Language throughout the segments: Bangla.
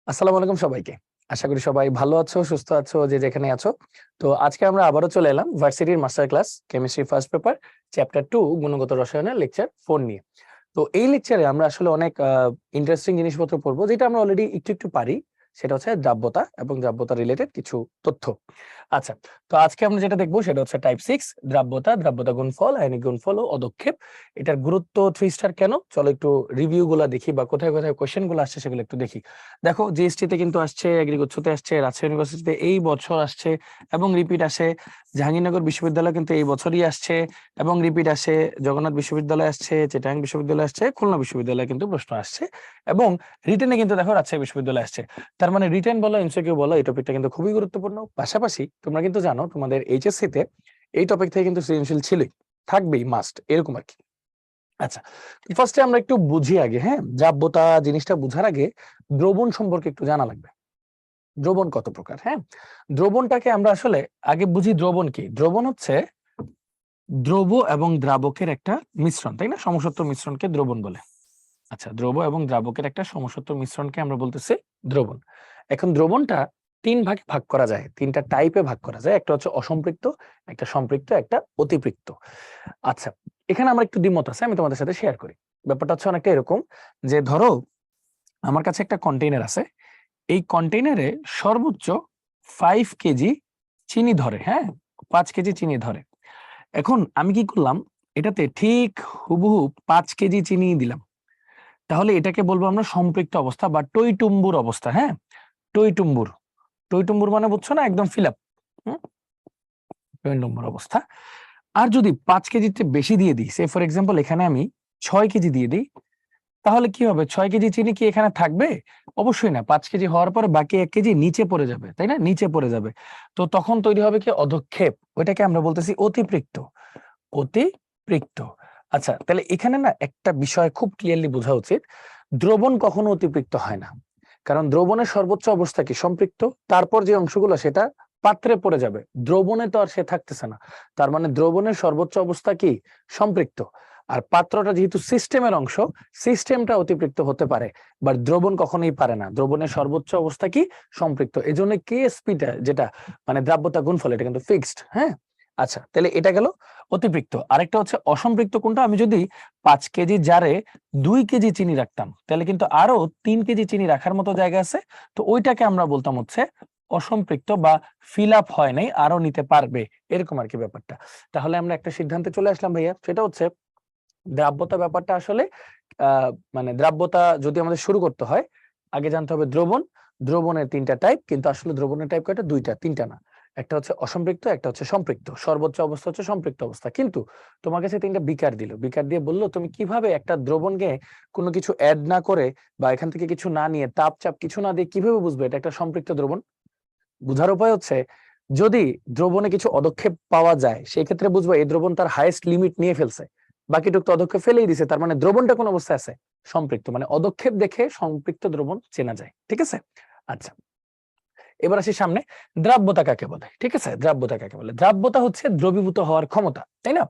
আসসালামু আলাইকুম সবাইকে। আশা করি সবাই ভালো আছো, সুস্থ আছো, যে যেখানে আছো। তো আজকে আমরা আবারও চলে এলাম ভার্সিটির master class chemistry first paper chapter 2 গুণগত রসায়নের লেকচার 4 নিয়ে। তো এই লেকচারে আমরা আসলে অনেক ইন্টারেস্টিং জিনিসপত্র পড়বো, যেটা আমরা অলরেডি একটু একটু পারি। সেটা হচ্ছে দ্রাব্যতা এবং দ্রাব্যতা রিলেটেড কিছু তথ্য। আচ্ছা, তো আজকে আমরা যেটা দেখবো সেটা হচ্ছে টাইপ 6 দ্রাব্যতা, দ্রাব্যতা গুণফল, আয়নিক গুণফল ও অদক্ষেপ। এটার গুরুত্ব 3 স্টার কেন, চলো একটু রিভিউ গুলা দেখি বা কোথায় কোথায় কোশ্চেন গুলো আসছে সেগুলো একটু দেখি। দেখো, জিএসটি তে কিন্তু আসছে, এগ্রিগুচ্ছতে আসছে, রাজশাহী ইউনিভার্সিটিতে এই বছর আসছে এবং রিপিট আসে। জাহাঙ্গীরনগর বিশ্ববিদ্যালয় কিন্তু এই বছরই আসছে এবং রিপিট আসে। জগন্নাথ বিশ্ববিদ্যালয় আসছে, চিটাগাং বিশ্ববিদ্যালয় আসছে, খুলনা বিশ্ববিদ্যালয়ে কিন্তু প্রশ্ন আসছে এবং রিটেনে কিন্তু দেখো রাজশাহী বিশ্ববিদ্যালয় আসছে। তার মানে রিটেন বলো, এমসিকিউ বলো, এই টপিকটা কিন্তু খুবই গুরুত্বপূর্ণ। পাশাপাশি তোমরা কিন্তু জানো তোমাদের এইচএসসি তে এই টপিক থেকে কিন্তু সৃজনশীল ছিলই, থাকবেই, মাস্ট, এরকম আর কি। আচ্ছা, ফার্স্টে আমরা একটু বুঝি আগে, হ্যাঁ, দ্রাব্যতা জিনিসটা বুঝার আগে দ্রবণ সম্পর্কে একটু জানা লাগবে। দ্রবণ কত প্রকার? হ্যাঁ, দ্রবণটাকে আমরা আসলে আগে বুঝি। দ্রবণ কি? দ্রবণ হচ্ছে দ্রব এবং দ্রাবকের একটা মিশ্রণ, তাই না? সমসত্ব মিশ্রণকে দ্রবণ বলে। আচ্ছা, দ্রব এবং দ্রাবকের একটা সমসত্ব মিশ্রণকে আমরা বলতেছি দ্রবণ। এখন দ্রবণটা 3 ভাগে ভাগ করা যায়, 3টা টাইপে ভাগ করা যায়। একটা হচ্ছে অসম্পৃক্ত, একটা সম্পৃক্ত, একটা অতিপৃক্ত। আচ্ছা, এখানে আমার একটু দ্বিমত আছে, আমি তোমাদের সাথে শেয়ার করি। ব্যাপারটা হচ্ছে অনেকটা এরকম যে, ধরো আমার কাছে একটা কন্টেইনার আছে, এই কন্টেইনারে সর্বোচ্চ 5 কেজি চিনি ধরে, হ্যাঁ, 5 কেজি চিনি ধরে। এখন আমি কি করলাম, এটাতে ঠিক হুবহু 5 কেজি চিনি দিলাম। তাহলে এটাকে বলবো আমরা সম্পৃক্ত অবস্থা বা টইটুম্বুর অবস্থা। হ্যাঁ, টইটুম্বুর। টইটুম্বুর মানে বুঝছো না, একদম ফিল আপ। টইটুম্বুর অবস্থা। আর যদি 5 কেজিতে বেশি দিয়ে দিই, সে ফর এক্সাম্পল এখানে আমি 6 কেজি দিয়ে দিই, তাহলে কি হবে? 6 কেজি চিনি কি এখানে থাকবে? অবশ্যই না। 5 কেজি হওয়ার পরে বাকি 1 কেজি নিচে পড়ে যাবে, তাই না? নিচে পড়ে যাবে। তো তখন তৈরি হবে কি? অধক্ষেপ। ওইটাকে আমরা বলতেছি অতিপৃক্ত। অতিপৃক্ত। আচ্ছা, তাহলে এখানে না একটা বিষয় খুব ক্লিয়ারলি বোঝা উচিত। দ্রবণ কখনো অতিপৃক্ত হয় না, কারণ দ্রবণের সর্বোচ্চ অবস্থা কি? সম্পৃক্ত। তারপর যে অংশগুলো সেটা পাত্রে পড়ে যাবে, দ্রবণে তো আর সে থাকতেছে না। তার মানে দ্রবণের সর্বোচ্চ অবস্থা কি? সম্পৃক্ত। আর পাত্রটা যেহেতু সিস্টেমের অংশ, সিস্টেমটা অতিপৃক্ত হতে পারে, বাট দ্রবণ কখনোই পারে না। দ্রবণের সর্বোচ্চ অবস্থা কি? সম্পৃক্ত। এই জন্য কেএসপিটা যেটা মানে দ্রাব্যতা গুণফল, এটা কিন্তু ফিক্সড। হ্যাঁ, আচ্ছা, তাহলে এটা গেল অতিপৃক্ত। আরেকটা হচ্ছে অসম্পৃক্ত। কোনটা? আমি যদি 5 কেজি জারে 2 কেজি চিনি রাখতাম, তাহলে কিন্তু আরো 3 কেজি চিনি রাখার মতো জায়গা আছে। তো ওইটাকে আমরা বলতাম হচ্ছে অসম্পৃক্ত বা ফিল আপ হয় নাই, আরো নিতে পারবে, এরকম আর কি ব্যাপারটা। তাহলে আমরা একটা সিদ্ধান্তে চলে আসলাম ভাইয়া, সেটা হচ্ছে দ্রাব্যতা ব্যাপারটা আসলে মানে দ্রাব্যতা যদি আমাদের শুরু করতে হয়, আগে জানতে হবে দ্রবণ। দ্রবণের 3টা টাইপ, কিন্তু আসলে দ্রবণের টাইপ কয়টা? 2টা, 3টা না। একটা হচ্ছে অসম্পৃক্ত, একটা হচ্ছে সম্পৃক্ত। সর্বোচ্চ অবস্থা হচ্ছে সম্পৃক্ত অবস্থা। কিন্তু তোমার কাছে 3টা বিকার দিল, বিকার দিয়ে বললো তুমি কিভাবে একটা দ্রবণকে কোনো কিছু অ্যাড না করে বা এখান থেকে কিছু না নিয়ে, তাপ চাপ কিছু না দিয়ে কিভাবে বুঝবে এটা একটা সম্পৃক্ত দ্রবণ? বুঝার উপায় হচ্ছে, যদি দ্রবণে কিছু অদক্ষেপ পাওয়া যায়, সেই ক্ষেত্রে বুঝবো এই দ্রবণ তার হাইয়েস্ট লিমিট নিয়ে ফেলছে, বাকিটুক তো অদক্ষেপ ফেলেই দিছে। তার মানে দ্রবণটা কোন অবস্থায় আছে? সম্পৃক্ত। মানে অদক্ষেপ দেখে সম্পৃক্ত দ্রবণ চেনা যায়। ঠিক আছে? আচ্ছা, এবার আসি সামনে। দ্রাব্যতা কাকে বলে? ঠিক আছে, দ্রাব্যতা কাকে বলে? দ্রাব্যতা হচ্ছে দ্রবীভূত হওয়ার ক্ষমতা, তাই না?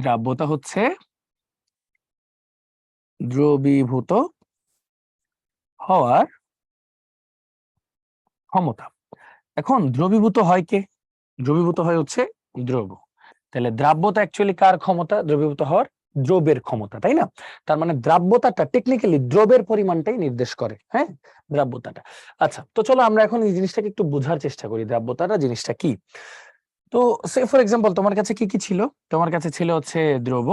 দ্রাব্যতা হচ্ছে দ্রবীভূত হওয়ার ক্ষমতা। এখন দ্রবীভূত হয় কে? দ্রবীভূত হয় হচ্ছে দ্রব। তাহলে দ্রাব্যতা অ্যাকচুয়ালি কার ক্ষমতা? দ্রবীভূত হওয়ার দ্রবের ক্ষমতা, তাই না? তার মানে দ্রাব্যতাটা টেকনিক্যালি দ্রবের পরিমাণটাই নির্দেশ করে, হ্যাঁ, দ্রাব্যতাটা। আচ্ছা, তো চলো আমরা এখন এই জিনিসটাকে একটু বোঝার চেষ্টা করি, দ্রাব্যতাটা জিনিসটা কি। তো সে ফর এক্সাম্পল তোমার কাছে কি কি ছিল? তোমার কাছে ছিল হচ্ছে দ্রব,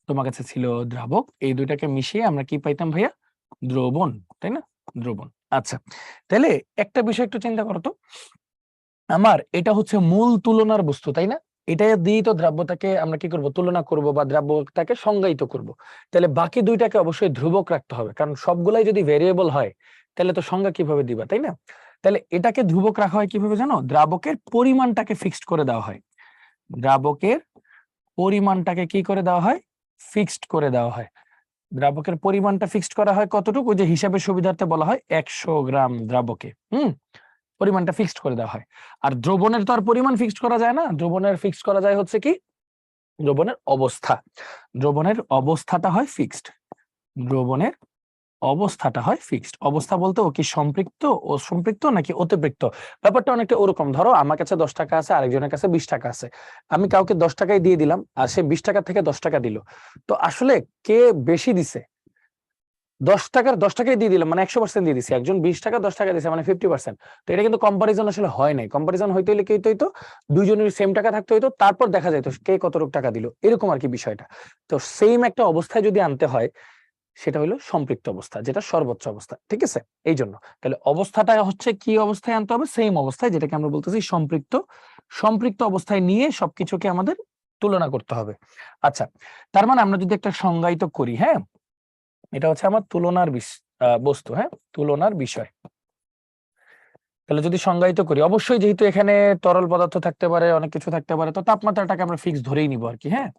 তোমার কাছে ছিল দ্রাবক। এই দুইটাকে মিশিয়ে আমরা কি পাইতাম ভাইয়া? দ্রবণ, তাই না? দ্রবণ। আচ্ছা, তাহলে একটা বিষয় একটু চিন্তা করো তো, আমার এটা হচ্ছে মূল তুলনার বস্তু, তাই না? এটা দিয়েই তো দ্রাব্যতাকে আমরা কি করব? তুলনা করব বা দ্রাব্যতাকে সংজ্ঞায়িত করব। তাহলে বাকি দুইটাকে অবশ্যই ধ্রুবক রাখতে হবে, কারণ সবগুলাই যদি ভেরিয়েবল হয় তাহলে তো সংজ্ঞা কিভাবে দিবা, তাই না? তাহলে এটাকে ধ্রুবক রাখা হয় কিভাবে জানো? দ্রাবকের পরিমাণটাকে ফিক্সড করে দেওয়া হয়। দ্রাবকের পরিমাণটাকে কি করে দেওয়া হয়? ফিক্সড করে দেওয়া হয়। দ্রাবকের পরিমাণটা ফিক্সড করা হয় কতটুকু? যে হিসাবের সুবিধার্থে বলা হয় 100 গ্রাম দ্রাবকে। পরিমাণটা ফিক্সড করে দেওয়া হয়। আর দ্রবণের তো আর পরিমাণ ফিক্সড করা যায় না, দ্রবণের ফিক্সড করা যায় হচ্ছে কি? দ্রবণের অবস্থা। দ্রবণের অবস্থাটা হয় ফিক্সড। দ্রবণের অবস্থাটা হয় ফিক্সড। অবস্থা বলতে ও কি সম্পৃক্ত, ও সম্পৃক্ত নাকি অতিপৃক্ত, ব্যাপারটা অনেকটা ওরকম। ধরো আমার কাছে 10 টাকা আছে, আরেকজনের কাছে 20 টাকা আছে, আমি কাউকে 10 টাকাই দিয়ে দিলাম আর সে 20 টাকা থেকে 10 টাকা দিল। তো আসলে কে বেশি দিছে? 10 টাকার 10 টাকাই দিয়ে দিলাম, মানে 100% দিয়ে দিছি। একজন 20 টাকা 10 টাকা দিছে, মানে 50%। তো এটা কিন্তু কম্পারিজন আসলে হয় নাই। কম্পারিজন হইতে হইলে কি হইতো, দুইজনের সেম টাকা থাকতে হইতো, তারপর দেখা যাইতো কে কতটুকু টাকা দিল, এরকম আর কি বিষয়টা। তো সেম একটা অবস্থায় যদি আনতে হয়, সেটা হলো সম্পৃক্ত অবস্থা, যেটা সর্বোচ্চ অবস্থা। ঠিক আছে, এই জন্য তাহলে অবস্থাটা হচ্ছে কি অবস্থায় আনতে হবে? সেম অবস্থায়, যেটাকে আমরা বলতেছি সম্পৃক্ত। সম্পৃক্ত অবস্থায় নিয়ে সবকিছুকে আমাদের তুলনা করতে হবে। আচ্ছা, তার মানে আমরা যদি একটা সংজ্ঞায়িত করি, হ্যাঁ, এটা হচ্ছে আমার তুলনার বস্তু, হ্যাঁ, তুলনার বিষয়। তাহলে যদি সংজ্ঞায়িত করি, অবশ্যই যেহেতু এখানে তরল পদার্থ থাকতে পারে, অনেক কিছু থাকতে পারে, তো তাপমাত্রাটাকে আমরা ফিক্স ধরেই নিব আর কি। হ্যাঁ,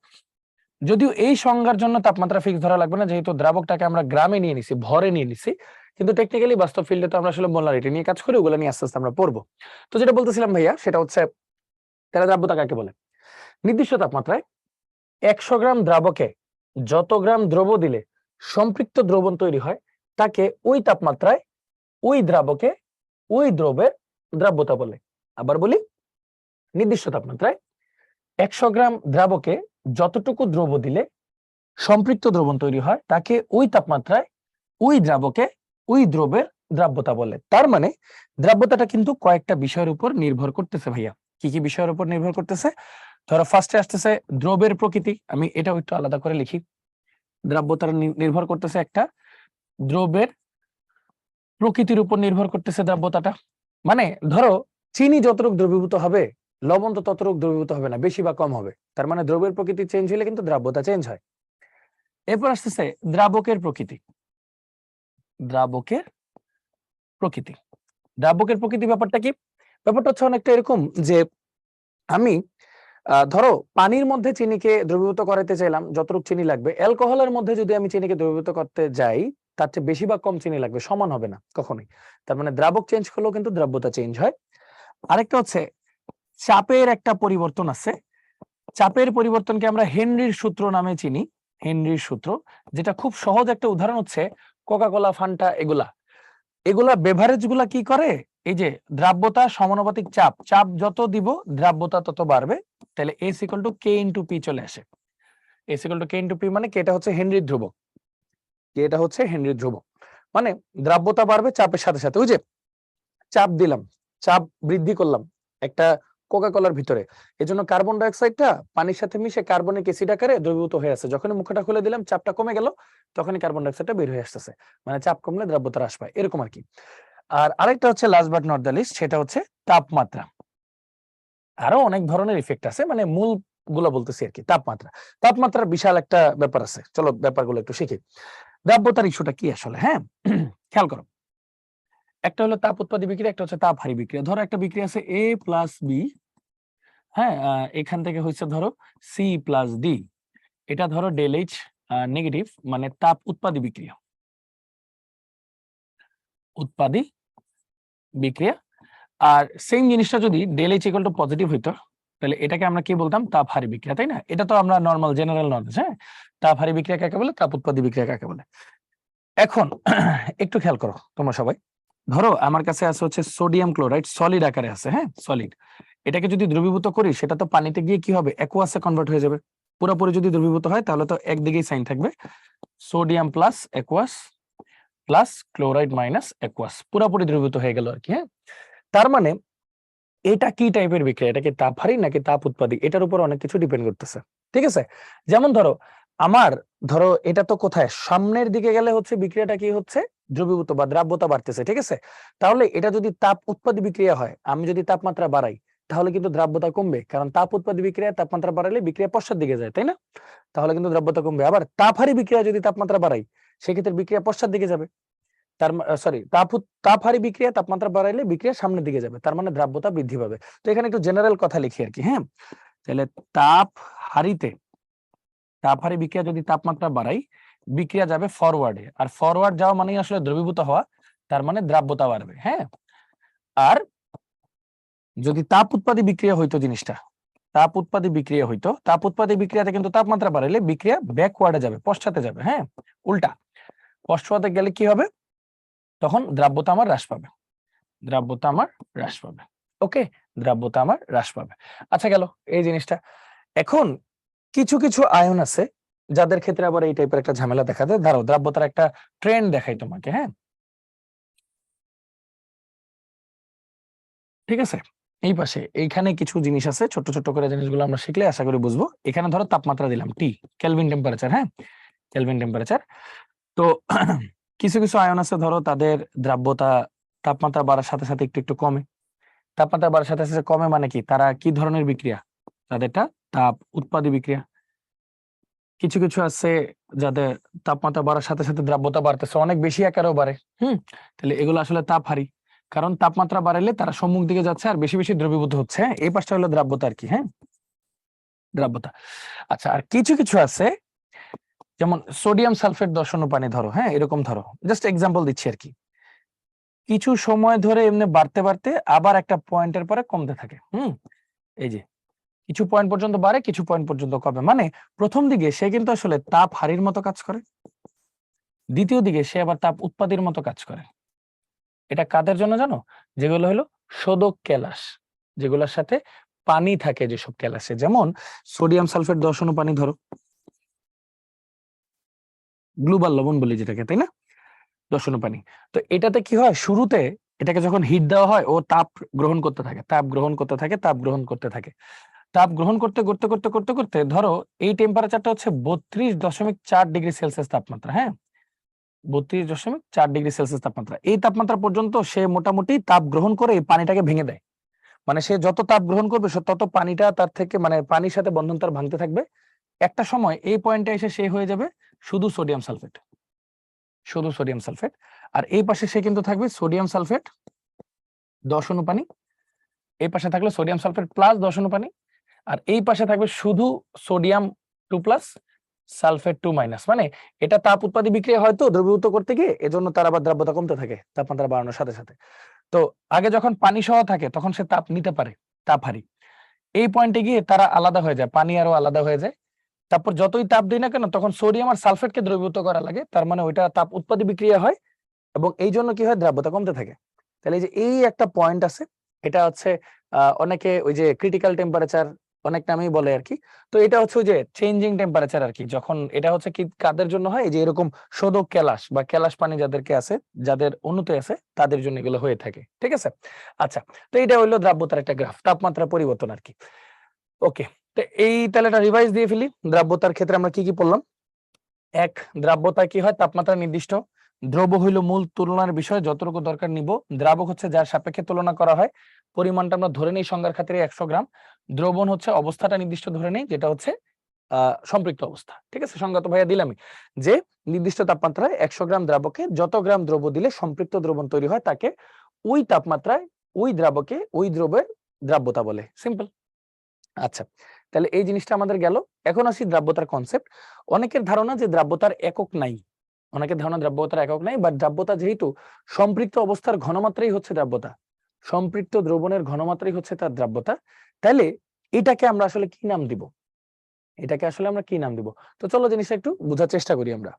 যদিও এই সংজ্ঞার জন্য তাপমাত্রা ফিক্স ধরা লাগবে না, যেহেতু দ্রাবকটাকে আমরা গ্রামে নিয়ে নিছি, ভরে নিয়ে নিছি। কিন্তু টেকনিক্যালি বাস্তব ফিল্ডে তো আমরা আসলে মোলারিটি নিয়ে কাজ করি, ওগুলো নিয়ে আস্তে আস্তে আমরা পড়বো। তো যেটা বলতেছিলাম ভাইয়া, সেটা হচ্ছে তাহলে দ্রাব্যতা কাকে বলে? নির্দিষ্ট তাপমাত্রায় 100 গ্রাম দ্রাবকে যত গ্রাম দ্রব দিলে সম্পৃক্ত দ্রবণ তৈরি হয়, তাকে ওই তাপমাত্রায় ওই দ্রাবকে ওই দ্রবের দ্রাব্যতা বলে। আবার বলি, নির্দিষ্ট তাপমাত্রায় 100 গ্রাম দ্রাবকে যতটুকু দ্রব দিলে সম্পৃক্ত দ্রবণ তৈরি হয়, তাকে ওই তাপমাত্রায় ওই দ্রাবকে ওই দ্রবের দ্রাব্যতা বলে। তার মানে দ্রাব্যতাটা কিন্তু কয়েকটা বিষয়ের উপর নির্ভর করতেছে ভাইয়া। কি কি বিষয়ের উপর নির্ভর করতেছে? ধরো ফার্স্টে আসতেছে দ্রবের প্রকৃতি, আমি এটাও একটু আলাদা করে লিখি। দ্রাব্যতা নির্ভর করতেছে একটা দ্রবের প্রকৃতির উপর নির্ভর করতেছে দ্রাব্যতাটা। মানে ধরো চিনি যতটুকু দ্রবীভূত হবে, লবণ তো ততটুকু দ্রবীভূত হবে না, বেশি বা কম হবে। তার মানে দ্রবের প্রকৃতি চেঞ্জ হলে কিন্তু দ্রাব্যতা চেঞ্জ হয়। এরপর আসতেছে দ্রাবকের প্রকৃতি। দ্রাবকের প্রকৃতি, দ্রাবকের প্রকৃতি ব্যাপারটা কি? ব্যাপারটা হচ্ছে অনেকটা এরকম যে আমি ধরো পানির মধ্যে চিনিকে দ্রবীভূত করাতে চাইলাম, যতটুকু চিনি লাগবে, অ্যালকোহলের মধ্যে যদি আমি চিনিকে দ্রবীভূত করতে যাই, তার চেয়ে বেশি বা কম চিনি লাগবে, সমান হবে না কখনোই। তার মানে দ্রাবক চেঞ্জ হলেও কিন্তু দ্রাব্যতা চেঞ্জ হয়। আরেকটা হচ্ছে চাপের একটা পরিবর্তন আছে। চাপের পরিবর্তনকে আমরা হেনরির সূত্র নামে চিনি। হেনরির সূত্র, যেটা খুব সহজ একটা উদাহরণ হচ্ছে কোকা-কোলা, ফান্টা, এগুলা বেভারেজ গুলা কি করে, এই যে দ্রাব্যতা সমানুপাতিক চাপ, চাপ যত দিব দ্রাব্যতা তত বাড়বে। তাহলে S = K × P চলে আসে। S = K × P মানে কি? এটা হচ্ছে হেনরির ধ্রুবক। এটা হচ্ছে হেনরির ধ্রুবক, মানে দ্রাব্যতা বাড়বে চাপের সাথে সাথে। ওই যে চাপ দিলাম, চাপ বৃদ্ধি করলাম একটা কোকা কোলার ভিতরে, এজন্য কার্বন ডাই অক্সাইডটা পানির সাথে মিশে কার্বনিক অ্যাসিড আকারে দ্রবীভূত হয়ে আছে। যখনই মুখটা খুলে দিলাম, চাপটা কমে গেল, তখনই কার্বন ডাই অক্সাইডটা বের হয়ে আসতেছে। মানে চাপ কমলে দ্রাব্যতা হ্রাস পায়, এরকম আর কি। আর আরেকটা হচ্ছে last but not the least, সেটা হচ্ছে তাপমাত্রা। আরো অনেক ধরনের ইফেক্ট আছে, মানে মূল গুলো বলতেছি আর কি। তাপমাত্রা, তাপমাত্রার বিশাল একটা ব্যাপার আছে, চলো ব্যাপারগুলো একটু শিখি। দ্রাব্যতার ইস্যুটা কি আসলে? হ্যাঁ, খেয়াল করো, একটা হলো তাপ উৎপাদী বিক্রিয়া, একটা হচ্ছে তাপহারী বিক্রিয়া। ধরো একটা বিক্রিয়া আছে A + B, হ্যাঁ, এখান থেকে হচ্ছে ধরো C + D, এটা ধরো ΔH নেগেটিভ, মানে তাপ উৎপাদী বিক্রিয়া, উৎপাদী বিক্রিয়া। আর সেম জিনিসটা যদি ΔH = পজিটিভ হইতো, তাহলে এটাকে আমরা কি বলতাম? তাপহারী বিক্রিয়া, তাই না? এটা তো আমরা নরমাল জেনারেল নলেজ। হ্যাঁ, তাপহারী বিক্রিয়া কাকে বলে, তাপ উৎপাদী বিক্রিয়া কাকে বলে। এখন একটু খেয়াল করো তোমরা সবাই। ধরো আমার কাছে আছে হচ্ছে সোডিয়াম ক্লোরাইড, সলিড আকারে আছে, হ্যাঁ, সলিড। এটাকে যদি দ্রবীভূত করি, সেটা তো পানিতে গিয়ে কি হবে? অ্যাকুয়াসে কনভার্ট হয়ে যাবে। পুরোপুরি যদি দ্রবীভূত হয়, তাহলে তো একদিকেই সাইন থাকবে, sodium plus aqueous plus chloride minus aqueous, পুরোপুরি দ্রবীভূত হয়ে গেল আর কি। হ্যাঁ, তার মানে এটা কি টাইপের বিক্রিয়া? এটা কি তাপহারী নাকি তাপ উৎপাদী? এটার উপর অনেক কিছু ডিপেন্ড করতেছে। ঠিক আছে, যেমন ধরো এটা তো কোথায়, সামনের দিকে গেলে হচ্ছে বিক্রিয়াটা কি হচ্ছে? দ্রবীভূত বা দ্রাব্যতা বাড়তেছে। ঠিক আছে, তাহলে এটা যদি তাপ উৎপাদী বিক্রিয়া হয়, আমি যদি তাপমাত্রা বাড়াই, তাহলে কিন্তু দ্রাব্যতা কমবে, কারণ তাপ উৎপাদী বিক্রিয়া তাপমাত্রা বাড়ালে বিক্রিয়া পশ্চাৎ দিকে যায়, তাই না? তাহলে কিন্তু দ্রাব্যতা কমবে। আবার তাপহারী বিক্রিয়া যদি তাপমাত্রা বাড়াই, সেক্ষেত্রে বিক্রিয়া পশ্চাৎ দিকে যাবে। সরি, তাপহারী বিক্রিয়া তাপমাত্রা বাড়াইলে বিক্রিয়া সামনের দিকে যাবে, তার মানে দ্রাব্যতা বৃদ্ধি পাবে। তো এখানে একটু জেনারেল কথা লিখি আর কি। হ্যাঁ, তাহলে তাপহারী বিক্রিয়া যদি তাপমাত্রা বাড়াই, বিক্রিয়া যাবে ফরওয়ার্ডে, আর ফরওয়ার্ড যাওয়া মানে আসলে দ্রবীভূত হওয়া, তার মানে দ্রাব্যতা বাড়বে। হ্যাঁ, আর যদি তাপ উৎপাদী বিক্রিয়া হইতো, জিনিসটা তাপ উৎপাদী বিক্রিয়া হইতো, তাপ উৎপাদী বিক্রিয়াতে কিন্তু তাপমাত্রা বাড়াইলে বিক্রিয়া ব্যাকওয়ার্ডে যাবে, পশ্চাতে যাবে। হ্যাঁ, উল্টা। পশ্চাতে গেলে কি হবে, তখন দ্রাব্যতা আমার হ্রাস পাবে, দ্রাব্যতা আমার হ্রাস পাবে। ওকে, দ্রাব্যতা আমার হ্রাস পাবে। আচ্ছা গেল এই জিনিসটা। এখন কিছু কিছু আয়ন আছে যাদের ক্ষেত্রে আবার এই টাইপের একটা ঝামেলা দেখা যায়। ধরো দ্রাব্যতার একটা ট্রেন্ড দেখাই তোমাকে, হ্যাঁ ঠিক আছে। এই পাশে এইখানে কিছু জিনিস আছে, ছোট ছোট করে জিনিসগুলো আমরা শিখলে আশা করি বুঝবো। এখানে ধরো তাপমাত্রা দিলাম টি, কেলভিন টেম্পারেচার, হ্যাঁ কেলভিন টেম্পারেচার। তো কিছু কিছু আয়ন আছে ধরো তাদের দ্রাব্যতা তাপমাত্রা বাড়ার সাথে সাথে একটু একটু কমে। তাপমাত্রা বাড়ার সাথে সাথে কমে মানে কি, তারা কি ধরনের বিক্রিয়া, তাদেরটা তাপ উৎপাদী বিক্রিয়া। কিছু কিছু আছে যাদের তাপমাত্রা বাড়ার সাথে সাথে দ্রাব্যতা বাড়তেছে, অনেক বেশি আকারেও বাড়ে। তাহলে এগুলো আসলে তাপহারী, কারণ তাপমাত্রা বাড়ালে তারা সম্মুখ দিকে যাচ্ছে আর বেশি বেশি দ্রবীভূত হচ্ছে। হ্যাঁ এই পাশটা হলো দ্রাব্যতা আর কি, হ্যাঁ দ্রাব্যতা। আচ্ছা আর কিছু কিছু আছে যেমন সোডিয়াম সালফেট দর্শন পানি, ধরো হ্যাঁ এরকম ধরো, জাস্ট এক্সাম্পল দিচ্ছি আর কি। কিছু সময় ধরে এমনি বাড়তে বাড়তে আবার একটা পয়েন্টের পরে কমতে থাকে। এই যে কিছু পয়েন্ট পর্যন্ত বাড়ে, কিছু পয়েন্ট পর্যন্ত কমে, মানে প্রথম দিকে সে কিন্তু আসলে তাপ হারির মতো কাজ করে, দ্বিতীয় দিকে সে আবার তাপ উৎপাদীর মতো কাজ করে। এটা কাদের জন্য জানো, যেগুলো হলো শোধক কেলাস, যেগুলোর সাথে পানি থাকে, যেসব কেলাসে, যেমন সোডিয়াম সালফেট দর্শন পানি ধরো, গ্লোবাল লবণ বলি যেটাকে, তাই না, দর্শন পানি। তো এটাতে কি হয়, শুরুতে এটাকে যখন হিট দেওয়া হয় ও তাপ গ্রহণ করতে থাকে, তাপ গ্রহণ করতে থাকে, তাপ গ্রহণ করতে থাকে, তাপ গ্রহণ করতে করতে করতে করতে করতে ধরো এই টেম্পারেচারটা হচ্ছে 32.4 ডিগ্রি সেলসিয়াস তাপমাত্রা, হ্যাঁ 32.4 ডিগ্রি সেলসিয়াস তাপমাত্রা। এই তাপমাত্রা পর্যন্ত সে মোটামুটি তাপ গ্রহণ করে এই পানিটাকে ভেঙে দেয়। মানে সে যত তাপ গ্রহণ করবে তত পানিটা তার থেকে, মানে পানির সাথে বন্ধন তার ভাঙতে থাকবে। একটা সময় এই পয়েন্টে এসে সে হয়ে যাবে শুধু সোডিয়াম সালফেট, শুধু সোডিয়াম সালফেট। আর এই পাশে সে কিন্তু থাকবে সোডিয়াম সালফেট 10 পানি, এই পাশে থাকলে সোডিয়াম সালফেট প্লাস 10 পানি, আর এই পাশে থাকবে শুধু সোডিয়াম 2+ সালফেট 2-। মানে এটা তাপ উৎপাদী বিক্রিয়া হয়তো দ্রবীভূত করতে গিয়ে, এজন্য তার আবার দ্রাব্যতা কমতে থাকে তাপমাত্রা বাড়ানোর সাথে সাথে। তো আগে যখন পানি সহ থাকে তখন সে তাপ নিতে পারে, তাপহারী। এই পয়েন্টে গিয়ে তারা আলাদা হয়ে যায়, পানি আরো আলাদা হয়ে যায়। তারপর যতই তাপ দিই না কেন তখন সোডিয়াম আর সালফেটকে দ্রবীভূত করা লাগে, তার মানে ওইটা তাপ উৎপাদী বিক্রিয়া হয়, এবং এই জন্য কি হয়, দ্রাব্যতা কমতে থাকে। তাহলে এই যে এই একটা পয়েন্ট আছে, এটা হচ্ছে অনেকে ওই যে ক্রিটিক্যাল টেম্পারেচার অনেক নামেই বলে আর কি। তো এটা হচ্ছে ওই যে চেঞ্জিং টেম্পারেচার আর কি, যখন এটা হচ্ছে কি কাদের জন্য হয়, যে এরকম শোধক কেলাস বা কেলাস পানি যাদেরকে আছে, যাদের অণুতে আছে, তাদের জন্য এগুলো হয়ে থাকে, ঠিক আছে। আচ্ছা, তো এটা হইলো দ্রাব্যতার একটা গ্রাফ, তাপমাত্রা পরিবর্তন আর কি। ওকে, তো এই তাহলে এটা রিভাইজ দিয়ে ফেলি। দ্রাব্যতার ক্ষেত্রে আমরা কি কি পড়লাম? এক, দ্রাব্যতা কি হয়, তাপমাত্রা নির্দিষ্ট। দ্রব হইল মূল তুলনার বিষয়, যতটুকু দরকার নিব। দ্রাবক হচ্ছে যার সাপেক্ষে তুলনা করা হয়, পরিমাণটা আমরা ধরে নেই সংজ্ঞার খাতিরে 100 গ্রাম। দ্রবণ হচ্ছে অবস্থাটা নির্দিষ্ট ধরে নেই, যেটা হচ্ছে সম্পৃক্ত অবস্থা, ঠিক আছে। সংজ্ঞা তো ভাইয়া দিলামই, যে নির্দিষ্ট তাপমাত্রায় 100 গ্রাম দ্রাবকে যত গ্রাম দ্রব্য দিলে সম্পৃক্ত দ্রবণ তৈরি হয় তাকে ওই তাপমাত্রায় ওই দ্রাবকে ওই দ্রবের দ্রাব্যতা বলে, সিম্পল। আচ্ছা, তাহলে এই জিনিসটা আমাদের গেল। এখন আসি দ্রাব্যতার কনসেপ্ট। অনেকের ধারণা যে দ্রাব্যতার একক নাই, অনেকের ধারণা দ্রাব্যতার একক নাই, বাট দ্রাব্যতা যেহেতু সম্পৃক্ত অবস্থার ঘনমাত্রাই হচ্ছে দ্রাব্যতা, সম্পৃক্ত দ্রবণের ঘনমাত্রাই হচ্ছে তার দ্রাব্যতা, তাহলে এটাকে আমরা আসলে কি নাম দিব, এটাকে আসলে আমরা কি নাম দিব? তো চলো জিনিসটা একটু বোঝার চেষ্টা করি আমরা।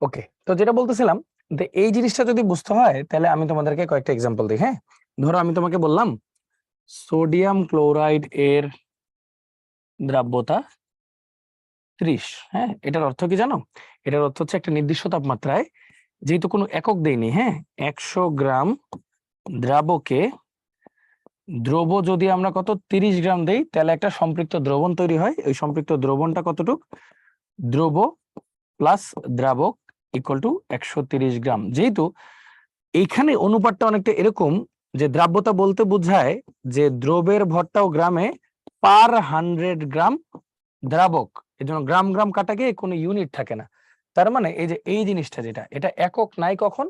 ওকে, তো যেটা বলতেছিলাম, যে এই জিনিসটা যদি বুঝতে হয় তাহলে আমি তোমাদেরকে কয়েকটা এক্সাম্পল দিই। হ্যাঁ, ধরো আমি তোমাকে বললাম সোডিয়াম ক্লোরাইড এর দ্রাব্যতা 30। হ্যাঁ, এটার অর্থ কি জানো? এটার অর্থ হচ্ছে একটা নির্দিষ্ট তাপমাত্রায়, যেহেতু কোনো একক দেয়নি, হ্যাঁ 100 গ্রাম দ্রাবকে দ্রব যদি আমরা কত 30 গ্রাম দেই, তাহলে একটা সম্পৃক্ত দ্রবণ তৈরি হয়। ওই সম্পৃক্ত দ্রবণটা কতটুক, দ্রব প্লাস দ্রাবক ইকুয়াল টু 130 গ্রাম। যেহেতু এইখানে অনুপাতটা অনেকটা এরকম, যে দ্রাব্যতা বলতে বোঝায় যে দ্রবের ভরটাও গ্রামে পার 100 গ্রাম দ্রাবক, এই জন্য গ্রাম গ্রাম কাটা গিয়ে কোনো ইউনিট থাকে না। তার মানে এই যে এই জিনিসটা যেটা, এটা একক নাই কখন,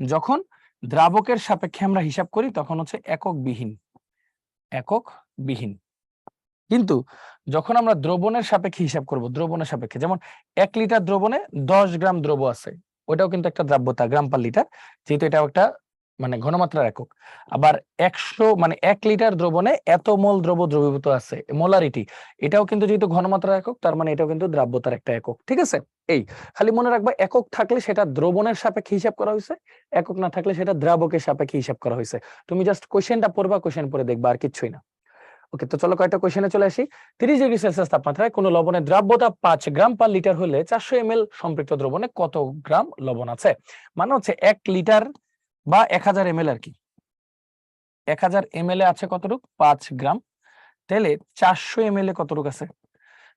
যখন দ্রাবকের সাপেক্ষে আমরা হিসাব করি তখন হচ্ছে একক বিহীন, একক বিহীন। কিন্তু যখন আমরা দ্রবণের সাপেক্ষে হিসাব করব, দ্রবণের সাপেক্ষে, যেমন 1 লিটার দ্রবণে 10 গ্রাম দ্রব আছে, ওটাও কিন্তু একটা দ্রাব্যতা, গ্রাম পার লিটার, যেহেতু এটা একটা মানে ঘনমাত্রার একক। আবার 100 মানে 1 লিটার দ্রবণে এত মোল দ্রব দ্রবীভূত আছে, মোলারিটি, এটাও কিন্তু যেহেতু ঘনমাত্রার একক, তার মানে এটাও কিন্তু দ্রাব্যতার একটা একক। ঠিক আছে, এই খালি মনে রাখবা একক থাকলে সেটা দ্রবণের সাপেক্ষে হিসাব করা হয়েছে, একক না থাকলে সেটা দ্রাবকের সাপেক্ষে হিসাব করা হয়েছে। তুমি জাস্ট কোশ্চেনটা পড়বা, কোশ্চেন পড়ে দেখবা, আর কিছুই না। ওকে, তো চলো কয়েকটা কোশ্চেনে চলে আসি। 30 ডিগ্রি সেলসিয়াস তাপমাত্রায় কোনো লবণের দ্রাব্যতা 5 গ্রাম পার লিটার হলে 400 ml সম্পৃক্ত দ্রবণে কত গ্রাম লবণ আছে? মানে হচ্ছে 1 লিটার বা 1000 ml আর কি, 1000 ml এ আছে কতটুক? 5 গ্রাম। তাহলে 400 ml এ কতটুক আছে?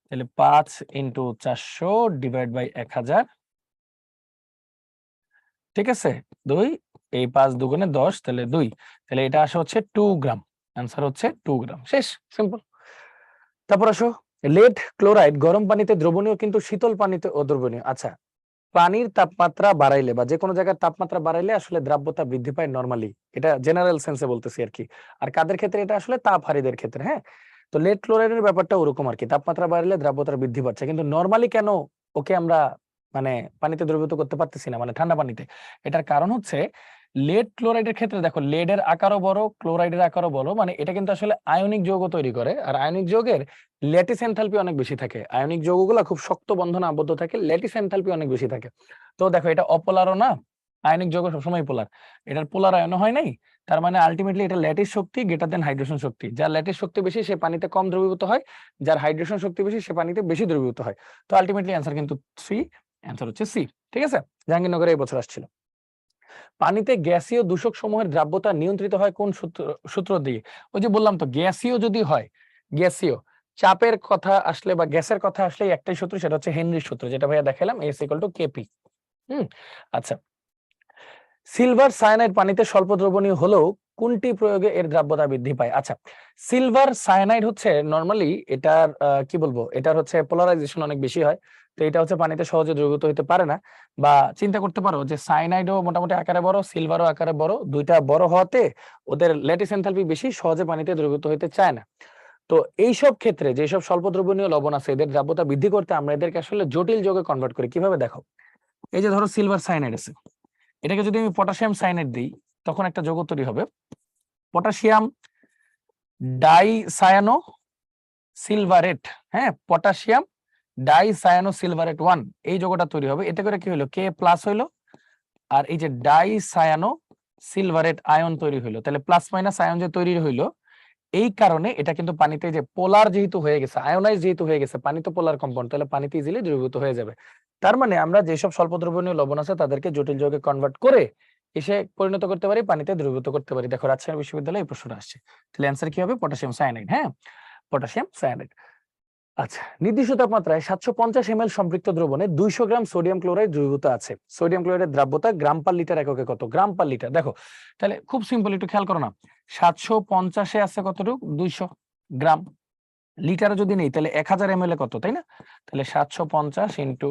তাহলে 5 ইন্টু 400 ডিভাইড বাই 1000, ঠিক আছে, 2, এই 5 দুগুণে 10, তাহলে 2, তাহলে এটা আসে হচ্ছে 2 গ্রাম। অ্যান্সার হচ্ছে 2 গ্রাম। শেষ, সিম্পল। তারপর আসো, লেড ক্লোরাইড গরম পানিতে দ্রবণীয় কিন্তু শীতল পানিতে অদ্রবণীয়। আচ্ছা, পানির তাপমাত্রা বাড়াইলে বা যে কোনো জায়গার তাপমাত্রা বাড়াইলে আসলে দ্রাব্যতা বৃদ্ধি পায় নরমালি, এটা জেনারেল সেন্সে বলতেছি আর কি। আর কাদের ক্ষেত্রে? এটা আসলে তাপহারীদের ক্ষেত্রে। হ্যাঁ, তো লেড ক্লোরাইডের ব্যাপারটা ওরকম আর কি, তাপমাত্রা বাড়লে দ্রাব্যতা বৃদ্ধি পাচ্ছে, কিন্তু নরমালি কেন ওকে আমরা মানে পানিতে দ্রবীভূত করতে পারতেছি না, মানে ঠান্ডা পানিতে? এটার কারণ হচ্ছে লেড ক্লোরাইডের ক্ষেত্রে দেখো, লেডের আকারও বড়, ক্লোরাইডের আকারও বড়, মানে এটা কিন্তু আসলে আয়নিক যৌগ তৈরি করে, আর আয়নিক যৌগের ল্যাটিস এনথালপি অনেক বেশি থাকে। আয়নিক যৌগগুলো খুব শক্ত বন্ধনে আবদ্ধ থাকে, ল্যাটিস এনথালপি অনেক বেশি থাকে। তো দেখো, এটা অপোলারও না, আয়নিক যৌগ সবসময় পোলার, এটার পোলার আয়ন হয় নাই, তার মানে আলটিমেটলি এটা ল্যাটিস শক্তি গ্রেটার দেন হাইড্রেশন শক্তি। যার ল্যাটিস শক্তি বেশি সে পানিতে কম দ্রবীভূত হয়, যার হাইড্রেশন শক্তি বেশি সে পানিতে বেশি দ্রবীভূত হয়। তো আলটিমেটলি অ্যান্সার কিন্তু 3, অ্যান্সার হচ্ছে সি। ঠিক আছে, জাহাঙ্গীরনগরে এই বছর আসছিল। পানিতে গ্যাসীয় দূষক সমূহের দ্রাব্যতা নিয়ন্ত্রিত হয় কোন সূত্র দিয়ে? ওই যে বললাম তো, গ্যাসীয় যদি হয়, গ্যাসীয় চাপের কথা আসলে বা গ্যাসের কথা আসলে একটাই সূত্র, সেটা হচ্ছে হেনরির সূত্র, যেটা ভাইয়া দেখালাম, S = KP। আচ্ছা, সিলভার সায়ানাইড পানিতে স্বল্প দ্রবণীয় হলেও কোনটি প্রয়োগে এর দ্রাব্যতা বৃদ্ধি পায়? আচ্ছা, সিলভার সায়ানাইড হচ্ছে নরমালি এটার কি বলবো, এটার হচ্ছে পোলারাইজেশন অনেক বেশি হয়, তো এটা হচ্ছে পানিতে সহজে দ্রবীভূত হতে পারে না। বা চিন্তা করতে পারো যে সায়ানাইডও মোটামুটি আকারে বড়, সিলভারও আকারে বড়, দুইটা বড় হওয়াতে ওদের ল্যাটিস এনথালপি বেশি, সহজে পানিতে দ্রবীভূত হতে চায় না। তো এইসব ক্ষেত্রে যেসব স্বল্প দ্রবণীয় লবণ আছে, এদের দ্রাব্যতা বৃদ্ধি করতে আমরা এদেরকে আসলে জটিল যৌগে কনভার্ট করি। কিভাবে? দেখো, এই যে ধরো সিলভার সায়ানাইড আছে, এটাকে যদি আমি পটাশিয়াম সায়ানাইড দিই, তখন একটা যৌগ তৈরি হবে পটাশিয়াম ডাইসায়ানো সিলভারেট। হ্যাঁ, পটাশিয়াম ডাইসায়ানো সিলভারেট 1, এই যৌগটা তৈরি হবে। এতে করে কি হলো? K প্লাস হইলো, আর এই যে ডাইসায়ানো সিলভারেট আয়ন তৈরি হইলো। তাহলে প্লাস মাইনাস আয়ন যে তৈরি হইলো, এই কারণে এটা কিন্তু পানিতে যে পোলার যেহেতু হয়ে গেছে, আয়োনাইজ যেহেতু হয়ে গেছে, পানি তো পোলার কম্পাউন্ড, তাহলে পানিতে ইজিলি দ্রবীভূত হয়ে যাবে। তার মানে আমরা যেসব স্বল্প দ্রবণীয় লবণ আছে তাদেরকে জটিল যৌগে কনভার্ট করে এসে পরিণত করতে পারি, পানিতে দ্রবীভূত করতে পারি। দেখো, রাজশাহী বিশ্ববিদ্যালয়ে এই প্রশ্নটা আসছে। তাহলে অ্যান্সার কি হবে? Potassium cyanide. হ্যাঁ, পটাশিয়াম সায়ানাইড। আচ্ছা, নির্দিষ্ট তাপমাত্রায় 750 ml সম্পৃক্ত দ্রবণে 200 গ্রাম সোডিয়াম ক্লোরাইড দ্রবীভূত আছে। সোডিয়াম ক্লোরাইডের দ্রাব্যতা গ্রাম পার লিটার এককে কত? গ্রাম পার লিটার। দেখো, তাহলে খুব সিম্পল, একটু খেয়াল করো না, 750 এ আছে কতটুকু? 200 গ্রাম। লিটারে যদি নেই তাহলে 1000 ml এ কত, তাই না? তাহলে 750 ইন্টু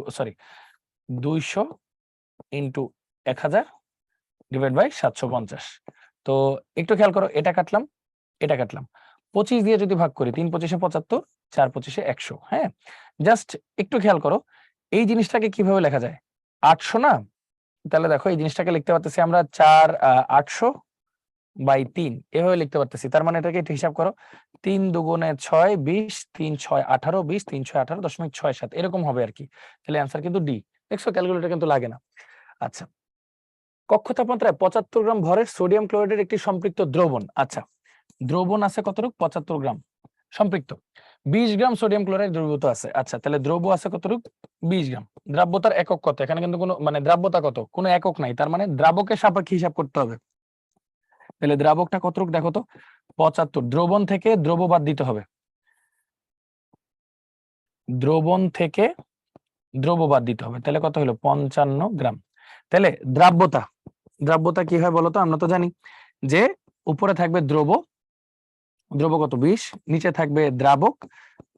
200 ইন্টু 1000 ডিভাইড বাই 750। তো একটু খেয়াল করো, এটা কাটলাম, এটা কাটলাম, 25 দিয়ে যদি ভাগ করি, 3 25 75, 4 25 100। হ্যাঁ, জাস্ট একটু খেয়াল করো, এই জিনিসটাকে কিভাবে লেখা যায়? 800 না? তাহলে দেখো, এই জিনিসটাকে লিখতে পারতেছি আমরা 4 800 বাই 3, এভাবে লিখতে পারতেছি। তার মানে এটাকে একটু হিসাব করো, 3 দুগুণে 6 20, 3 6 18, 20 3 6 18.67, এরকম হবে আর কি। তাহলে অ্যান্সার কিন্তু ডি। দেখছো, ক্যালকুলেটর কিন্তু লাগে না। আচ্ছা, কক্ষ তাপমাত্রায় 75 গ্রাম ভরের সোডিয়াম ক্লোরাইডের একটি সম্পৃক্ত দ্রবণ। আচ্ছা, দ্রবণ আছে কতটুকু? 75 গ্রাম সম্পৃক্ত, 20 গ্রাম সোডিয়াম ক্লোরাইড দ্রবীভূত আছে। আচ্ছা, তাহলে দ্রব্য আছে কতটুকু? 20 গ্রাম। দ্রাব্যতার একক কত? এখানে কিন্তু কোনো মানে দ্রাব্যতা কত, কোনো একক নাই, তার মানে দ্রাবকের সাপেক্ষে হিসাব করতে হবে। তাহলে দ্রাবকটা কতটুকু দেখো তো? 75। দ্রবণ থেকে দ্রব্য বাদ দিতে হবে, দ্রবণ থেকে দ্রব্য বাদ দিতে হবে, তাহলে কত হলো? 55 গ্রাম। তাহলে দ্রাব্যতা, দ্রাব্যতা কি হয় বলতো? আমরা তো জানি যে উপরে থাকবে দ্রব্য, দ্রব্য কত? 20, নিচে থাকবে দ্রাবক,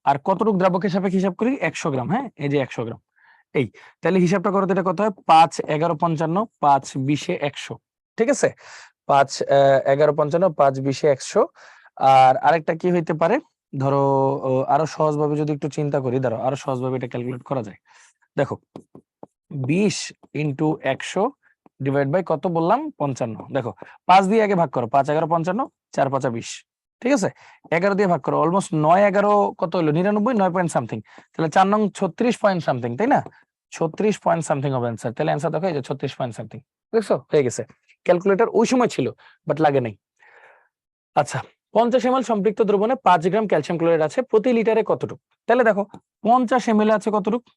আর কতটুকু দ্রাবকের সাপেক্ষে হিসাব করি? 100 গ্রাম। হ্যাঁ, এই যে 100 গ্রাম, এই, তাহলে হিসাবটা করো, এটা কত হয়? 5 11 55, 5 20 100। ঠিক আছে, 5 11 55, 5 20 100। আর আরেকটা কি হইতে পারে? ধরো, আরো সহজভাবে যদি একটু চিন্তা করি, ধরো আরো সহজভাবে এটা ক্যালকুলেট করা যায়। দেখো, 20 ইন্টু 100 ডিভাইড বাই কত বললাম 55। দেখো 5 দিয়ে আগে ভাগ করো, 5 11 55, 4 5 20, ঠিক আছে। 11 দিয়ে ভাগ করো, অলমোস্ট 9 11 কত হলো 99, 9 পয়েন্ট সামথিং, তাহলে 4 নং 36 পয়েন্ট সামথিং, তাই না? 36 পয়েন্ট সামথিং হবে অ্যান্সার। তাহলে অ্যান্সার দেখো এই যে 36 পয়েন্ট সামথিং, দেখছো হয়ে গেছে। ক্যালকুলেটর ওই সময় ছিল বাট লাগে নাই। আচ্ছা, 50 ml সম্পৃক্ত দ্রবণে 5 গ্রাম ক্যালসিয়াম ক্লোরাইড আছে, প্রতি লিটারে কতটুকু? তাহলে দেখো 50 ml আছে কতটুকু?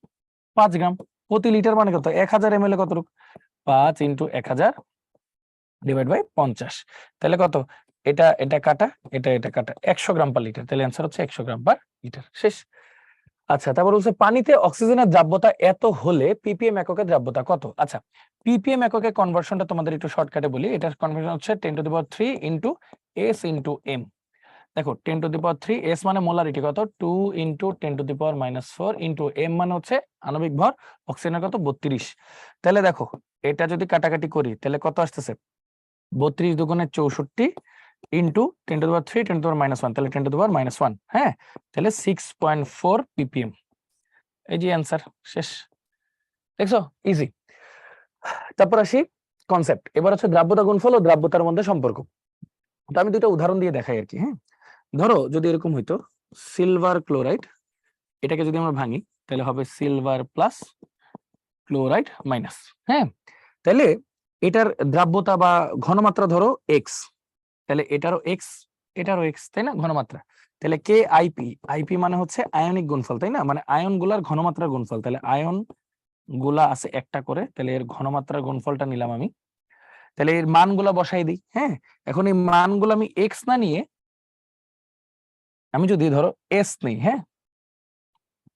5 গ্রাম, প্রতি লিটার মানে কত? 1000 ml কতটুকু? 5 ইন্টু 1000 ডিভাইড বাই 50, তাহলে কত? এটা এটা কাটা, এটা কাটা, 100 গ্রাম পার লিটার, তাহলে অ্যান্সার হচ্ছে 100 গ্রাম পার লিটার। শেষ। আচ্ছা, তারপর বলছে পানিতে অক্সিজেনের দ্রাব্যতা এত হলে পিপিএম এককে দ্রাব্যতা কত? আচ্ছা, পিপিএম এককে কনভার্সনটা তোমাদের একটু শর্টকাটে বলি। এটার কনভার্সন হচ্ছে 10⁻³ ইন্টু এস ইন্টু এম। দেখো 10⁻³ এস মানে মোলারিটি কত, 2 ইন্টু 10⁻⁻4 ইন্টু এম মানে হচ্ছে আণবিক ভর, অক্সিজেনের কত 32। তাহলে দেখো এটা যদি কাটাকাটি করি তাহলে কত আসতেছে? 32 দুগুণে 64 ইন্টু 10⁻³ 10⁻⁻1, তাহলে 10⁻⁻1, হ্যাঁ, তাহলে 6.4 ppm। এই যে অ্যান্সার, শেষ। দেখছো ইজি। তারপর আসি কনসেপ্ট, এবার হচ্ছে দ্রাব্যতা গুণফল ও দ্রাব্যতার মধ্যে সম্পর্ক। তো আমি দুটো উদাহরণ দিয়ে দেখাই আর কি। হ্যাঁ, ধরো যদি এরকম হইতো সিলভার ক্লোরাইড, এটাকে যদি আমরা ভাঙি তাহলে হবে সিলভার প্লাস ক্লোরাইড মাইনাস। হ্যাঁ, তাহলে এটার দ্রাব্যতা বা ঘনমাত্রা ধরো এক্স, তাহলে এটারও এক্স, এটারও এক্স, তাই না, ঘনমাত্রা। তাহলে কে আইপি, আইপি মানে হচ্ছে আয়নিক গুণফল, তাই না, মানে আয়ন গুলার ঘনমাত্রার গুণফল। তাহলে আয়ন গুলা আছে একটা করে, তাহলে এর ঘনমাত্রার গুণফলটা নিলাম আমি, তাহলে এর মানগুলা বসাই দিই। হ্যাঁ, এখন এই মানগুলো আমি এক্স না নিয়ে আমি যদি ধরো এস নেই, হ্যাঁ,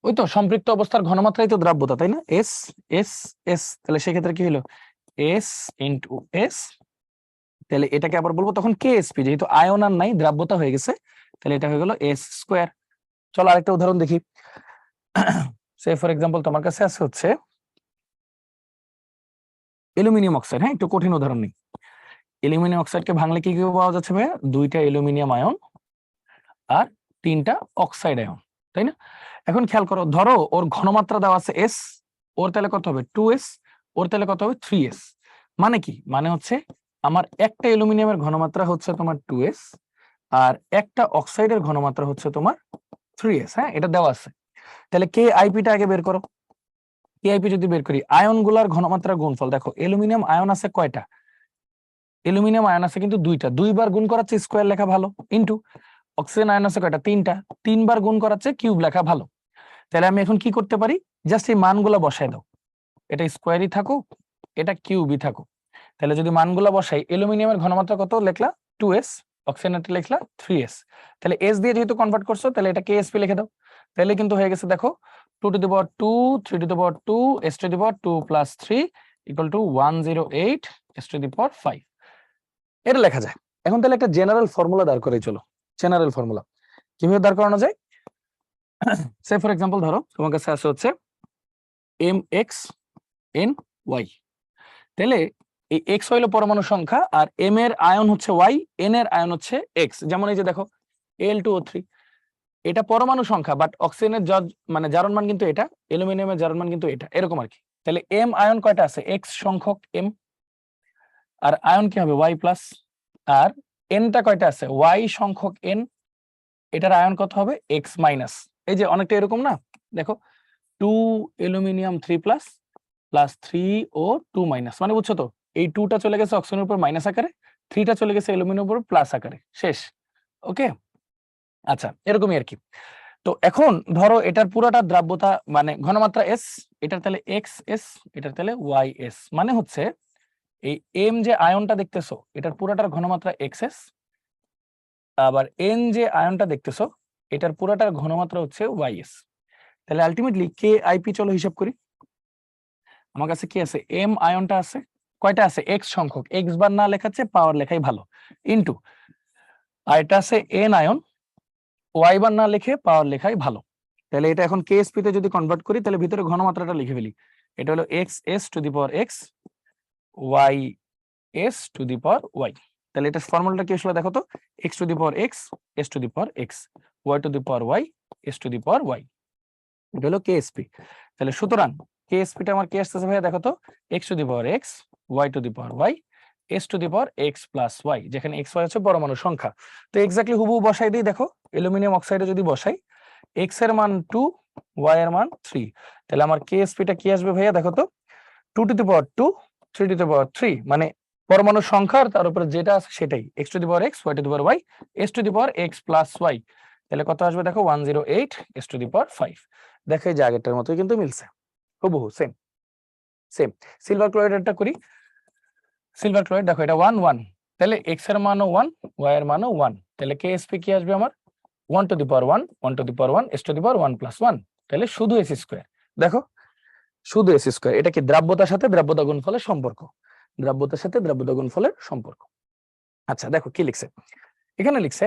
ওই তো সম্পৃক্ত অবস্থার ঘনমাত্রাই তো দ্রাব্যতা, তাই না, এস এস এস, তাহলে সেক্ষেত্রে কি হলো এস ইন্টু এস, তাহলে এটাকে আবার বলবো তখন কেএসপি, যেহেতু আয়ন আর নাই দ্রাব্যতা হয়ে গেছে, তাহলে এটা হয়ে গেল এস স্কোয়ার। চলো আরেকটা উদাহরণ দেখি। সে ফর এক্সাম্পল তোমার কাছে আছে হচ্ছে অ্যালুমিনিয়াম অক্সাইড। হ্যাঁ, একটু কঠিন উদাহরণ নেই। অ্যালুমিনিয়াম অক্সাইডকে ভাঙলে কি কি পাওয়া যাচ্ছে ভাইয়া? 2টা অ্যালুমিনিয়াম আয়ন আর 3টা অক্সাইড আয়ন, তাই না? এখন খেয়াল করো, ধরো ওর ঘনমাত্রা দেওয়া আছে এস, ওর তাহলে কত হবে 2s, ওর তাহলে কত হবে 3s। মানে কি, মানে হচ্ছে আমার একটা অ্যালুমিনিয়ামের ঘনমাত্রা হচ্ছে তোমার 2s আর একটা অক্সাইডের ঘনমাত্রা হচ্ছে তোমার 3s। হ্যাঁ, এটা দেওয়া আছে। তাহলে কে আইপিটা আগে বের করো। কে আইপি যদি বের করি, আয়ন গুলার ঘনমাত্রার গুণফল, দেখো অ্যালুমিনিয়াম আয়ন আছে কয়টা? অ্যালুমিনিয়াম আয়ন আছে কিন্তু 2টা, 2বার গুণ করাচ্ছে স্কোয়ার লেখা ভালো, ইন্টু অক্সিজেন আয়ন আছে কয়টা? 3টা, 3বার গুণ করাচ্ছে কিউব লেখা ভালো। তাহলে আমি এখন কি করতে পারি, জাস্ট এই মানগুলো বসাই দাও, এটা স্কোয়ারই থাকুক এটা কিউবই থাকুক। তাহলে যদি মানগুলো বসাই, অ্যালুমিনিয়ামের ঘনমাত্রা কত লিখলা 2s, অক্সিজেনেরটা লিখলা 3s, তাহলে s দিয়ে যেহেতু কনভার্ট করছো তাহলে এটা কেএসপি লিখে দাও। তাহলে কিন্তু হয়ে গেছে, দেখো 2⁻2 3⁻2 s⁻2 plus 3 equal to 108 s⁵। এটা লেখা যায়। এখন তাহলে একটা জেনারেল ফর্মুলা দাঁড় করে চলো। জেনারেল ফর্মুলা কিভাবে দাঁড় করানো যায়? সে ফর এক্সাম্পল ধরো তোমার কাছে আছে হচ্ছে mx(n)y, তাহলে এই এক্স হইলো পরমাণু সংখ্যা আর এম এর আয়ন হচ্ছে ওয়াই, এন এর আয়ন হচ্ছে এক্স। যেমন এই যে দেখো Al2O3, এটা পরমাণু সংখ্যা বাট অক্সিজেনের মানে জারণ মান কিন্তু এটা, অ্যালুমিনিয়ামের জারণ মান কিন্তু এটা, এরকম আর কি। তাহলে এম আয়ন কয়টা আছে? এক্স সংখ্যক এম, আর আয়ন কি হবে ওয়াই প্লাস, আর এনটা কয়টা আছে? ওয়াই সংখ্যক এন, এটার আয়ন কত হবে? X minus. এই যে অনেকটা এরকম না, দেখো 2 aluminium 3 plus plus 3O2 minus, মানে বুঝছো তো, এই 2টা চলে গেছে অক্সিজেনের উপর মাইনাস আকারে, 3টা চলে গেছে অ্যালুমিনিয়ামের উপর প্লাস আকারে, শেষ। ওকে, আচ্ছা এরকমই আর কি। তো এখন ধরো এটার পুরোটা দ্রাব্যতা মানে ঘনমাত্রা এস, এটার তাহলে এক্স এস, এটার তাহলে ওয়াই এস, মানে হচ্ছে এই এম যে আয়নটা দেখতেছো এটার পুরোটার ঘনমাত্রা এক্স এস, আবার এন যে আয়নটা দেখতেছো এটার পুরোটার ঘনমাত্রা হচ্ছে ওয়াই এস। তাহলে আলটিমেটলি কে আইপি চলো হিসাব করি। আমার কাছে কি আছে? এম আয়নটা আছে কয়টা? আছে এক্স সংখ্যক, এক্স বার না লেখাচ্ছে পাওয়ার লেখাই ভালো, ইনটু আর এটা আছে এন আয়ন, ওয়াই বার না লিখে পাওয়ার লেখাই ভালো। তাহলে এটা এখন কেএসপি তে যদি কনভার্ট করি তাহলে ভিতরে ঘনমাত্রাটা লিখে ফেলি, এটা হলো X S to the power X, Y S to the power Y. তাহলে এটা ফর্মুলাটা কি আসলে দেখো তো, X to the power X, S to the power X, Y to the power Y, S to the power Y, এটা হলো কেএসপি। তাহলে সুতরাং কেএসপিটা আমার কি আসতেছে ভাইয়া দেখো তো, X to the power x y two the power y s two the power x plus y, যেখানে x y হচ্ছে পরমাণুর সংখ্যা। তো এক্স্যাক্টলি হুবহু বসাই দিই, দেখো অ্যালুমিনিয়াম অক্সাইডে যদি বসাই x এর মান 2, y এর মান 3, তাহলে আমার KSP টা কি আসবে ভাইয়া দেখো তো, 2 two the power 2, 3 two the পাওয়ার 3, মানে পরমাণুর সংখ্যা আর তার উপরে যেটা আছে সেটাই, x two the power x, y two the power y, s two the power x plus y, তাহলে কত আসবে দেখো 108 s টু দি পাওয়ার 5। দেখো এই যে আগেরটার মতোই কিন্তু মিলছে, হুবহু সেম সেম। সিলভার ক্লোরাইডটা করি, সিলভার ক্লোরাইড দেখো এটা 1 1, তাহলে x এর মানও 1, y এর মানও 1, তাহলে KSP কি আসবে আমার 1 two the power 1, 1 two the power 1, s two the power 1 plus 1, তাহলে শুধু s স্কয়ার। দেখো শুধু s স্কয়ার, এটা কি দ্রাব্যতার সাথে দ্রাব্যতা গুণফলের সম্পর্ক, দ্রাব্যতার সাথে দ্রাব্যতা গুণফলের সম্পর্ক। আচ্ছা দেখো কি লিখছে, এখানে লিখছে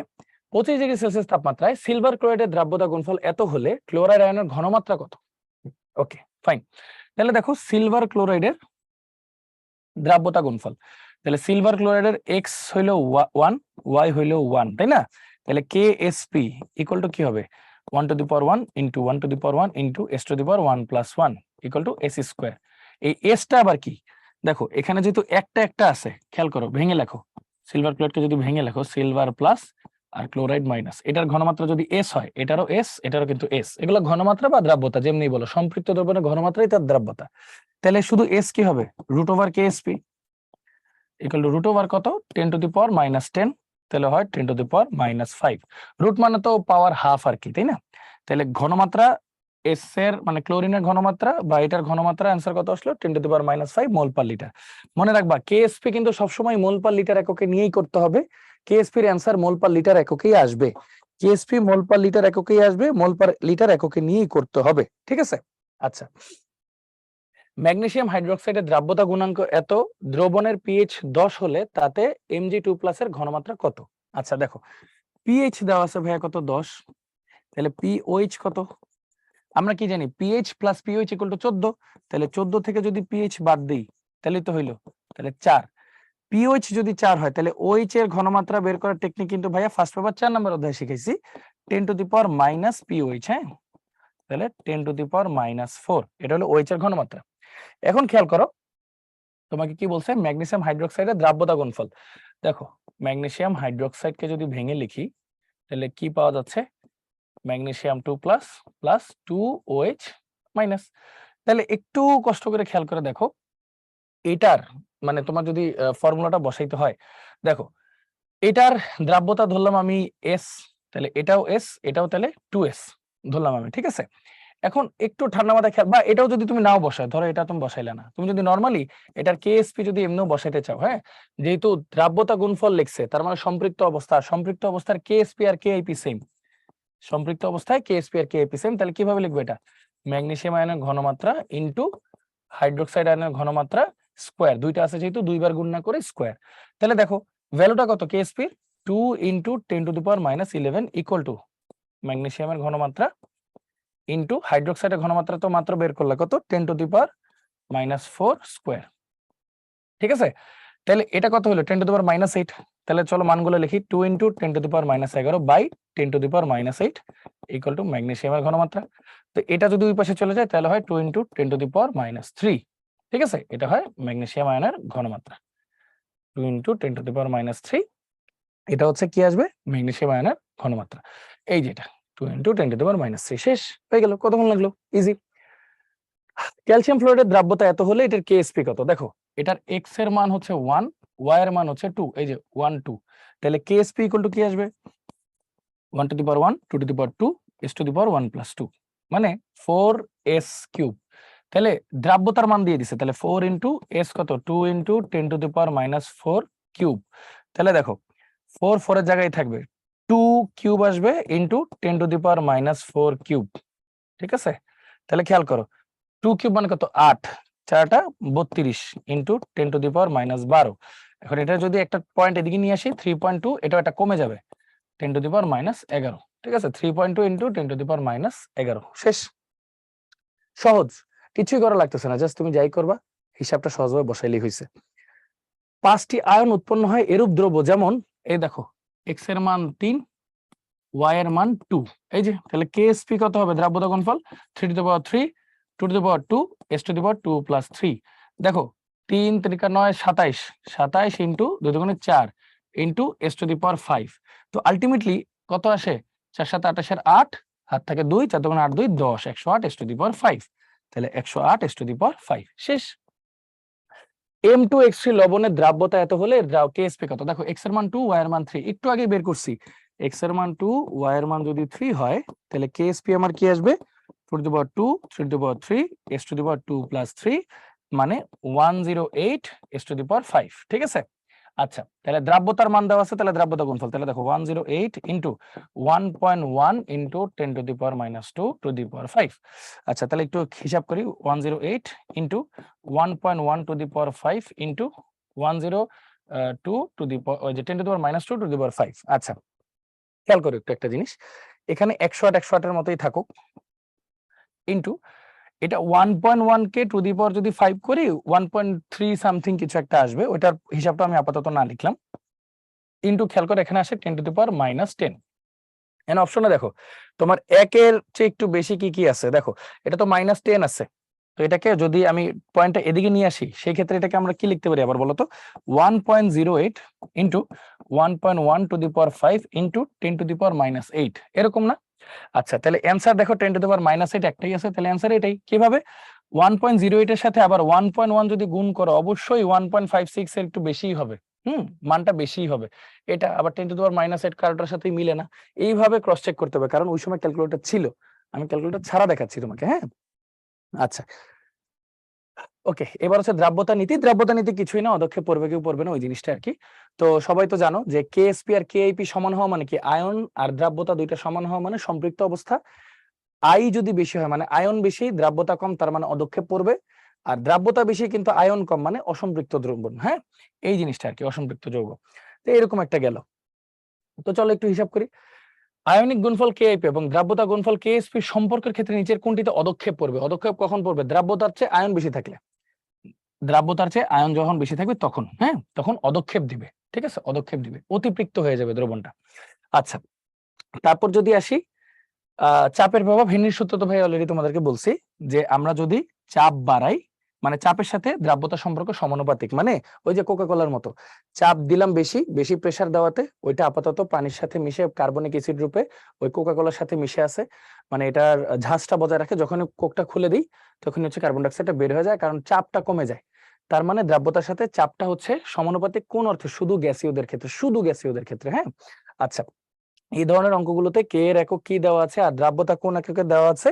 25°C তাপমাত্রায় সিলভার ক্লোরাইডের দ্রাব্যতা গুণফল এত হলে ক্লোরাইড আয়নের ঘনমাত্রা কত? ওকে ফাইন, তাহলে দেখো সিলভার ক্লোরাইডের দ্রাব্যতা গুণফল, তাহলে সিলভার ক্লোরাইডের x হইলো 1, y হইলো 1, তাই না? তাহলে KSP ইকুয়াল টু কি হবে 1 two the power 1 into 1 two the power 1 into s two the power 1 plus 1 equal to s square. এই s টা আবার কি, দেখো এখানে যেহেতু একটা একটা আছে, খেয়াল করো ভেঙে লেখো, সিলভার ক্লোরাইডকে যদি ভেঙে লেখো সিলভার প্লাস আর ক্লোরাইড মাইনাস, এটার ঘনমাত্রা যদি s হয়, এটারও s, এটারও কিন্তু s, এগুলো ঘনমাত্রা বা দ্রাব্যতা যেমনি বলো, সম্পৃক্ত দ্রবণের ঘনমাত্রাই তার দ্রাব্যতা। তাহলে শুধু s কি হবে root over KSP equal to root over কত 10 টু দি পাওয়ার মাইনাস 10, তাহলে হয় 10 to the power minus 5, root মানে তো পাওয়ার হাফ আর কি, তাই না? তাহলে ঘনমাত্রা এস এর মানে ক্লোরিনের ঘনমাত্রা বা এটার ঘনমাত্রা অ্যান্সার কত আসলো 10 to the power minus 5 mole per litre. মনে রাখবা KSP কিন্তু সবসময় মোল পার লিটার এককে নিয়েই করতে হবে, KSP এর অ্যান্সার মোল পার লিটার এককেই আসবে, KSP মোল পার লিটার এককেই আসবে, মোল পার লিটার এককে নিয়েই করতে হবে, ঠিক আছে? আচ্ছা, ম্যাগনেসিয়াম হাইড্রোক্সাইডের দ্রাব্যতা গুণাঙ্ক এত, দ্রবণের পিএইচ 10 হলে তাতে Mg2+ এর ঘনমাত্রা কত? আচ্ছা দেখো পিএইচ দেওয়া আছে ভাইয়া কত 10, তাহলে পিওএইচ কত, আমরা কি জানি pH plus pOH equal to 14, তাহলে 14 থেকে যদি পিএইচ বাদ দেই তাহলে তো হইলো, তাহলে 4, পিওএইচ যদি 4 হয় তাহলে ওএইচ এর ঘনমাত্রা বের করার টেকনিক কিন্তু ভাইয়া ফার্স্ট পেপার 4 নম্বর অধ্যায়ে শিখাইছি, 10 to the power minus pOH, হ্যাঁ তাহলে 10 টু দি পাওয়ার মাইনাস 4, এটা হলো ওএইচ এর ঘনমাত্রা। এখন খেয়াল করো তোমাকে কি বলছে ম্যাগনেসিয়াম হাইড্রোক্সাইডের দ্রাব্যতা গুণফল, দেখো ম্যাগনেসিয়াম হাইড্রোক্সাইডকে যদি ভেঙে লিখি তাহলে কি পাওয়া যাচ্ছে magnesium 2 plus plus 2OH minus, তাহলে একটু কষ্ট করে খেয়াল করে দেখো এটার মানে তোমার যদি ফর্মুলাটা বসাইতে হয়, দেখো এটার দ্রাব্যতা ধরলাম আমি S, তাহলে এটাও S, এটাও তাহলে 2S ধরলাম আমি, ঠিক আছে? এখন একটু ঠান্ডা মাথায় খেয়াল, বা এটাও যদি তুমি নাও বসায়, ধরো এটা তুমি বসাইলে না, তুমি যদি নরমালি এটার KSP যদি এমনিও বসাইতে চাও, হ্যাঁ যেহেতু দ্রাব্যতা গুণফল লিখছে তার মানে সম্পৃক্ত অবস্থা, সম্পৃক্ত অবস্থার KSP আর KIP সেম, সম্পৃক্ত অবস্থায় KSP আর KIP সেম, তাহলে কিভাবে লিখবো এটা ম্যাগনেসিয়াম আয়নের ঘনমাত্রা ইনটু হাইড্রোক্সাইড আয়নের ঘনমাত্রা স্কয়ার, দুইটা আছে যেহেতু দুইবার গুণ না করে স্কয়ার, তাহলে দেখো ভ্যালুটা কত KSP 2 into 10 to the power minus 11 equal to ম্যাগনেসিয়ামের ঘনমাত্রা ইনটু হাইড্রোক্সাইডের ঘনমাত্রা তো মাত্র বের করলে কত 10 to the power minus 4 square, ঠিক আছে? তাহলে এটা কত হলো 10 টু দি পাওয়ার মাইনাস 8, তাহলে চলো মানগুলো লিখি 2 into 10 to the power minus 11 by 10 to the power minus 8 equal to ম্যাগনেসিয়ামের ঘনমাত্রা। তো এটা যদি ওই পাশে চলে যায় তাহলে হয় 2 into 10 to the power minus 3, ঠিক আছে? এটা হয় ম্যাগনেসিয়াম আয়নের ঘনমাত্রা 2 into 10 to the power minus 3, এটা হচ্ছে কি আসবে ম্যাগনেসিয়াম আয়নের ঘনমাত্রা, এই যেটা 2 into 10 to the power minus 3, শেষ হয়ে গেল, কতক্ষণ লাগলো ইজি। ক্যালসিয়াম ফ্লোরাইডের দ্রাব্যতা এত হলে এটার KSP কত, দেখো এটার x এর মান হচ্ছে 1, y এর মান হচ্ছে 2, এই যে 1 2, তাহলে KSP ইকুয়াল টু কি আসবে 1 two the power 1, 2 two the power 2, s two the power 1 plus 2, মানে 4s কিউব, তাহলে দ্রাব্যতার মান দিয়ে দিছে, তাহলে 4 ইনটু s কত 2 into 10 to the power minus 4 cube, তাহলে দেখো 4 4 এর জায়গায় থাকবে 2 কিউব আসবে into 10 to the power minus 4 cube, ঠিক আছে? তাহলে খেয়াল করো 2 কিউব মানে কত 8, 4টা 32 into 10 to the power minus 12, এখন এটা যদি একটা পয়েন্ট এদিকে নিয়ে আসি 3.2, এটা একটা কমে যাবে 10 টু দি পাওয়ার মাইনাস 11, ঠিক আছে? 3.2 into 10 to the power minus 11, শেষ, সহজ, কিছুই করা লাগতেছে না, জাস্ট তুমি যাই করবা হিসাবটা সহজভাবে বসাইলেই হয়েছে। 5টি আয়ন উৎপন্ন হয় এরূপ দ্রব্য যেমন এই দেখো x এর মান 3, y এর মান 2, এই যে তাহলে KSP কত হবে দ্রাব্যতা গুণফল 3 two the power 3, 2 two the power 2, s two the power 2 plus 3, দেখো 3 3 9 27 27 ইন্টু 2 দুগুণে 4 ইন্টু s টু দি পাওয়ার 5। তো আলটিমেটলি কত আসে? 4 7 28 এর 8, হাত থেকে 2, 4 দুগুণে 8 2 10, 108 s টু দি পাওয়ার 5। তাহলে 108 s টু দি পাওয়ার 5 শেষ। M2X3 লবণের দ্রাব্যতা এত হলে KSP কত? দেখো x এর মান 2, y এর মান 3, একটু আগে বের করছি। x এর মান 2, y এর মান যদি 3 হয় তাহলে KSP আমার কি আসবে? 2 to the power 2, 3 to the power 3, s to the power 2 plus 3, মানে 108 s to the power 5। ঠিক আছে? আচ্ছা, তাহলে দ্রাব্যতার মান দেওয়া আছে, তাহলে দ্রাব্যতা গুণফল, তাহলে দেখো 108 into 1.1 into 10 to the power minus 2 to the power 5। আচ্ছা, তাহলে একটু হিসাব করি। 108 into 1.1 to the power 5 into 102 to the power, ওই যে 10 to the power minus 2 to the power 5। আচ্ছা, খেয়াল করো একটু একটা জিনিস, এখানে 108 108 এর মতোই থাকুক, ইন্টু এটা 1.1 কে টু দি পাওয়ার যদি 5 করি 1.3 সামথিং কিছু একটা আসবে, ওটার হিসাবটা আমি আপাতত না লিখলাম। ইন্টু খেয়াল করে এখানে আসে 10 টু দি পাওয়ার মাইনাস 10। এখানে অপশনে দেখো তোমার 1 এর চেয়ে একটু বেশি কি কি আছে, দেখো এটা তো মাইনাস 10 আছে। তো এটাকে যদি আমি পয়েন্টটা এদিকে নিয়ে আসি, সেই ক্ষেত্রে এটাকে আমরা কি লিখতে পারি আবার বলো তো? 1.08 into 1.1 two the power 5 into 10 to the power minus 8, এরকম না? আচ্ছা, তাহলে অ্যান্সার দেখো 10 টু দি পাওয়ার মাইনাস 8 একটাই আছে, তাহলে অ্যান্সার এটাই। কিভাবে? 1.08 এর সাথে আবার 1.1 যদি গুণ করো, অবশ্যই 1.56 এর একটু বেশিই হবে। মানটা বেশিই হবে। এটা আবার 10 টু দি পাওয়ার মাইনাস 8 কারোটার সাথেই মিলে না। এইভাবে ক্রস চেক করতে হবে, কারণ ওই সময় ক্যালকুলেটর ছিল, আমি ক্যালকুলেটর ছাড়া দেখাচ্ছি তোমাকে। হ্যাঁ, আচ্ছা, ওকে, এবার হচ্ছে দ্রাব্যতা নীতি। দ্রাব্যতা নীতি কিছুই না, অদক্ষেপ পড়বে কেউ পড়বে না, ওই জিনিসটা আর কি। তো সবাই তো জানো যে কেএসপি আর কেআইপি সমান হওয়া মানে কি? আয়ন আর দ্রাব্যতা দুইটা সমান হওয়া মানে সম্পৃক্ত অবস্থা। আই যদি বেশি হয় মানে আয়ন বেশি, দ্রাব্যতা কম, তার মানে অদক্ষেপ পড়বে। আর দ্রাব্যতা বেশি কিন্তু আয়ন কম মানে অসম্পৃক্ত দ্রবণ। হ্যাঁ, এই জিনিসটা আর কি, অসম্পৃক্ত যৌগ। তো এরকম একটা গেল। তো চলো একটু হিসাব করি। আয়নিক গুণফল কেআইপি এবং দ্রাব্যতা গুণফল কেএসপি সম্পর্কের ক্ষেত্রে নিচের কোনটিতে অদক্ষেপ পড়বে? অদক্ষেপ কখন পড়বে? দ্রাব্যতার চেয়ে আয়ন বেশি থাকলে। দ্রাব্যতার চেয়ে আয়ন যখন বেশি থাকবে তখন, হ্যাঁ, তখন অদক্ষেপ দিবে। ঠিক আছে, অদক্ষেপ দিবে, অতিপৃক্ত হয়ে যাবে দ্রবণটা। আচ্ছা, তারপর যদি আসি চাপের প্রভাব। হেনরির সূত্র তো ভাই অলরেডি তোমাদেরকে বলছি যে আমরা যদি চাপ বাড়াই, মানে চাপের সাথে দ্রাব্যতা সম্পর্ক সমানুপাতিক, মানে ওই যে কোকা কোলার মতো, চাপ দিলাম বেশি, বেশি প্রেসার দেওয়াতে ওইটা আপাতত পানির সাথে মিশে কার্বনিক অ্যাসিড রূপে ওই কোকা কোলার সাথে মিশে আছে, মানে এটার ঝাঁজটা বজায় রাখে। যখন কোকটা খুলে দিই তখন হচ্ছে কার্বন ডাইঅক্সাইডটা বের হয়ে যায়, কারণ চাপটা কমে যায়। তার মানে দ্রাব্যতার সাথে চাপটা হচ্ছে সমানুপাতিক। কোন অর্থে? শুধু গ্যাসীয়দের ক্ষেত্রে, শুধু গ্যাসীয়দের ক্ষেত্রে। হ্যাঁ, আচ্ছা, এই ধরনের অঙ্কগুলোতে কে এর একক কি দেওয়া আছে আর দ্রাব্যতা কোন এককে দেওয়া আছে,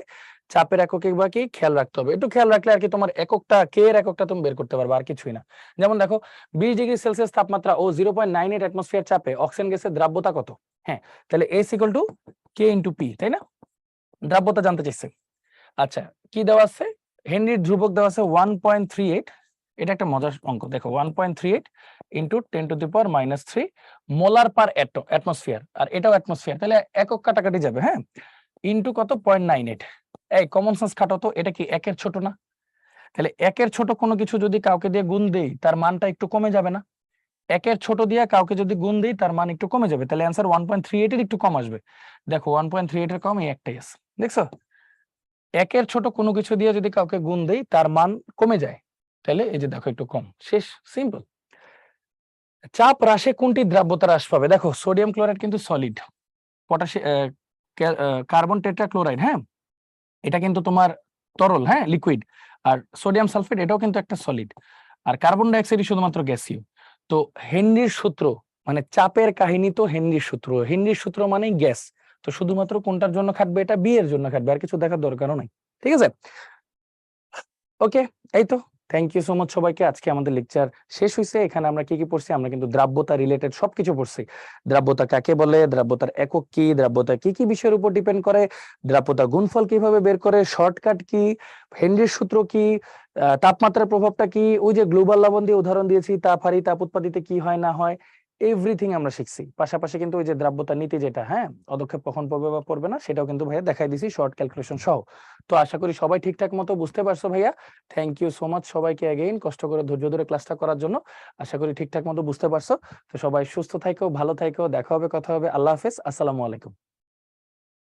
চাপের একক বা কি খেয়াল রাখতে হবে। একটু খেয়াল রাখলে আর কি তোমার এককটা, কে এর এককটা তুমি বের করতে পারবে, আর কিছুই না। যেমন দেখো 20 ডিগ্রি সেলসিয়াস তাপমাত্রা ও 0.98 অ্যাটমসফিয়ার চাপে অক্সিজেন গ্যাসের দ্রাব্যতা কত? হ্যাঁ, তাহলে S = K × P, তাই না? দ্রাব্যতা জানতে চাইছে। আচ্ছা, কি দেওয়া আছে? হেনরির ধ্রুবক দেওয়া আছে 1.38। এটা একটা মজার অঙ্ক, দেখো 1.38 into 10 to the power minus 3 molar per atmosphere, আর এটাও অ্যাটমসফিয়ার, তাহলে একক কাটাকাটি যাবে। হ্যাঁ, ইন্টু কত? 0.98। এই কমন সেন্স খাটো তো, এটা কি একের ছোট না? তাহলে একের ছোট কোনো কিছু যদি কাউকে দিয়ে গুণ দেই তার মানটা একটু কমে যাবে না? একের ছোট দিয়ে কাউকে যদি গুণ দেই তার মান একটু কমে যাবে, তাহলে অ্যান্সার 1.38 এর একটু কম আসবে। দেখো 1.38 এর কম এই একটাই আছে, দেখছো? একের ছোট কোনো কিছু দিয়ে যদি কাউকে গুণ দেই তার মান কমে যায়, তাহলে এই যে দেখো একটু কম, শেষ, সিম্পল। চাপ হ্রাসে কোনটি দ্রাব্যতা হ্রাস পাবে? দেখো সোডিয়াম ক্লোরাইড কিন্তু সলিড, পটাশিয়াম কার্বন টেট্রাক্লোরাইড, হ্যাঁ, এটা কিন্তু তোমার তরল, হ্যাঁ, লিকুইড। আর সোডিয়াম সালফেট এটাও কিন্তু একটা সলিড, আর কার্বন ডাইঅক্সাইড শুধুমাত্র গ্যাসীয়। তো হেনরির সূত্র মানে চাপের কাহিনী তো হেনরির সূত্র, হেনরির সূত্র মানেই গ্যাস। তো শুধুমাত্র কোনটার জন্য খাটবে? এটা বি এর জন্য খাটবে, আর কিছু দেখার দরকারও নাই। ঠিক আছে, ওকে, এই তো। থ্যাংক ইউ সো মাচ সবাইকে। আজকে আমাদের লেকচার শেষ হয়েছে। এখানে আমরা কি কি পড়ছি? আমরা কিন্তু দ্রাব্যতা রিলেটেড সবকিছু পড়ছি। দ্রাব্যতা কাকে বলে, দ্রাব্যতার একক কি, দ্রাব্যতা কি কি বিষয়ের উপর ডিপেন্ড করে, দ্রাব্যতা গুণফল কিভাবে বের করে, শর্টকাট কি, হেনরির সূত্র কি, তাপমাত্রার প্রভাবটা কি, ওই যে গ্লোবাল লবণ দিয়ে উদাহরণ দিয়েছি, তাপ হারি তাপ উৎপাদিতে কি হয় না হয়, এভরিথিং আমরা শিখছি। পাশাপাশি কিন্তু ওই যে দ্রাব্যতা নীতি যেটা, হ্যাঁ, অদক্ষেপ কখন পড়বে বা পড়বে না সেটাও কিন্তু ভাইয়া দেখাই দিছি শর্ট ক্যালকুলেশন সহ। তো আশা করি সবাই ঠিকঠাক মতো বুঝতে পারছো ভাইয়া। থ্যাংক ইউ সো মাচ সবাইকে অ্যাগেইন কষ্ট করে ধৈর্য ধরে ক্লাসটা করার জন্য। আশা করি ঠিকঠাক মতো বুঝতে পারছো। তো সবাই সুস্থ থাকো, ভালো থাকো, দেখা হবে, কথা হবে। আল্লাহ হাফেজ, আসসালামু আলাইকুম।